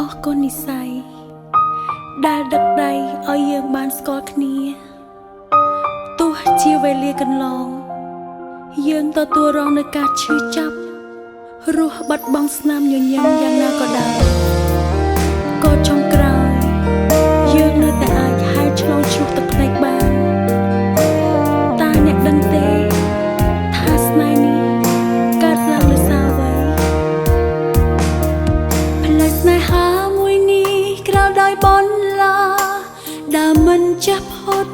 អរគុណនិស្ស័យដែលដឹកដៃឲ្យយើងបានស្គាល់គ្នាទោះជាវេលាកន្លងយើងទទួលរងនឹងការឈឺចាប់រស់បាត់បង់ស្នាមញញឹមយ៉ាងណាក៏ដោយក៏ចុងក្រោយយើងនៅតែអាចហែលឆ្លងឈ្លោះទឹកភ្នែកបានតើអ្នកដឹងទេថាស្នេហ៍នេះកើតឡើងដោយសារអ្វីផ្លូវស្នេហាមួយនេះក្រៅដោយបន្លាដែលមិនចេះផុត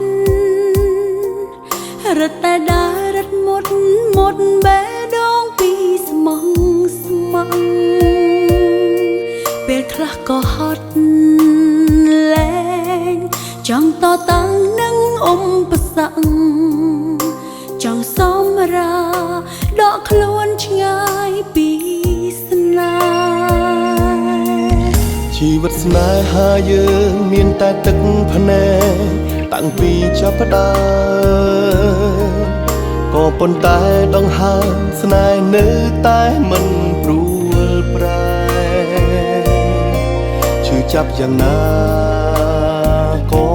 រត់តែដើររត់មុតបេះដូងពីស្មងពេលខ្លះក៏ហត់លែងចង់តតាំងនឹងបសគ្គចង់សម្រាដកខ្លួនឆ្ងាយពីស្នេហ៍ជីវិតស្នេហាយើងមានតែទឹកភ្នែកតាំងពីចាប់ផ្ដើមក៏ប៉ុន្តែដង្ហើមស្នេហ៍នៅតែមិនព្រួលប្រែឈឺចាប់យ៉ាងណាក៏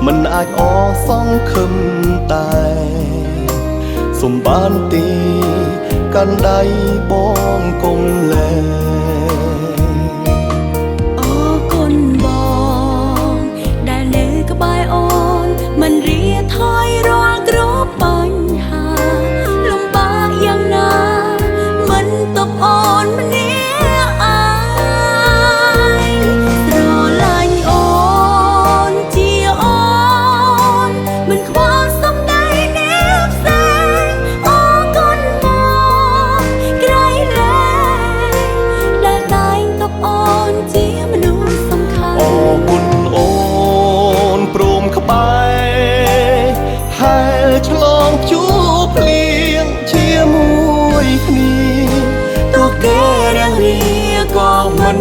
មិនអាចអសង្ឃឹមតែសំបានទីកាន់ដៃបងកុំលែងមិនរៀថយរាល់គ្រប់បញ្ហាលំបាកយ៉ាងណាមិនទុកអូនម្នាក់ឯងស្រឡាញ់អូនជាអូនមិនខ្វល់សំដីអ្នកផ្សេងអូគុណមកក្រៃលែងដែលតែងទុកអូនជាមនុស្សសំខាន់អូគុណអូនព្រមក្បែរឆ្លងជួបភ្លៀងជាមួយគ្នាទោះគេរាំងរាក៏មិន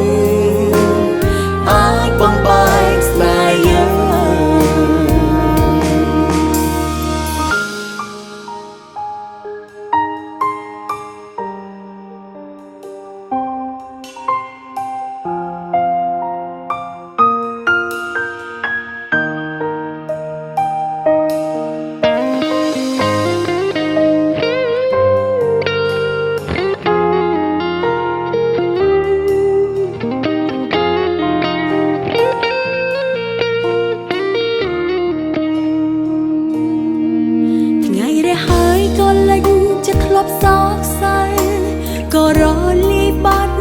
អាចបំបែកស្នេហ៍យើងសោកសៅក៏រលាយបាត់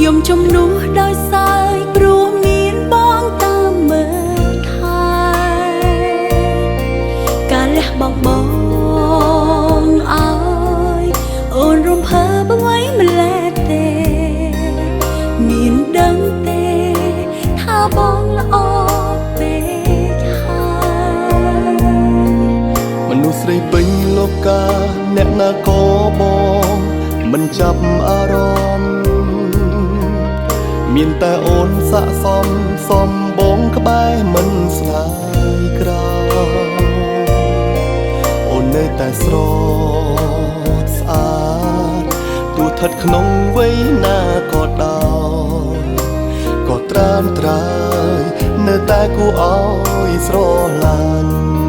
យំជំនួសដោយសើចព្រោះមានបងតាមមើលថែការលះបង់បងឲ្យអូនរំភើបអ្វីម្ល៉េះទេមានដឹងទេថាបងល្អពេកហើយមនុស្សស្រីពេញលោកកាអ្នកណាក៏បងមិនចាប់អារម្មណ៍មានតែអូនស័ក្តិសមបងក្បែរមិនស្ដាយក្រោយអូននៅតែស្រស់ស្អាតទោះស្ថិតក្នុងវ័យណាក៏ដោយក៏ត្រាំត្រើយនៅតែគួរឲ្យស្រឡាញ់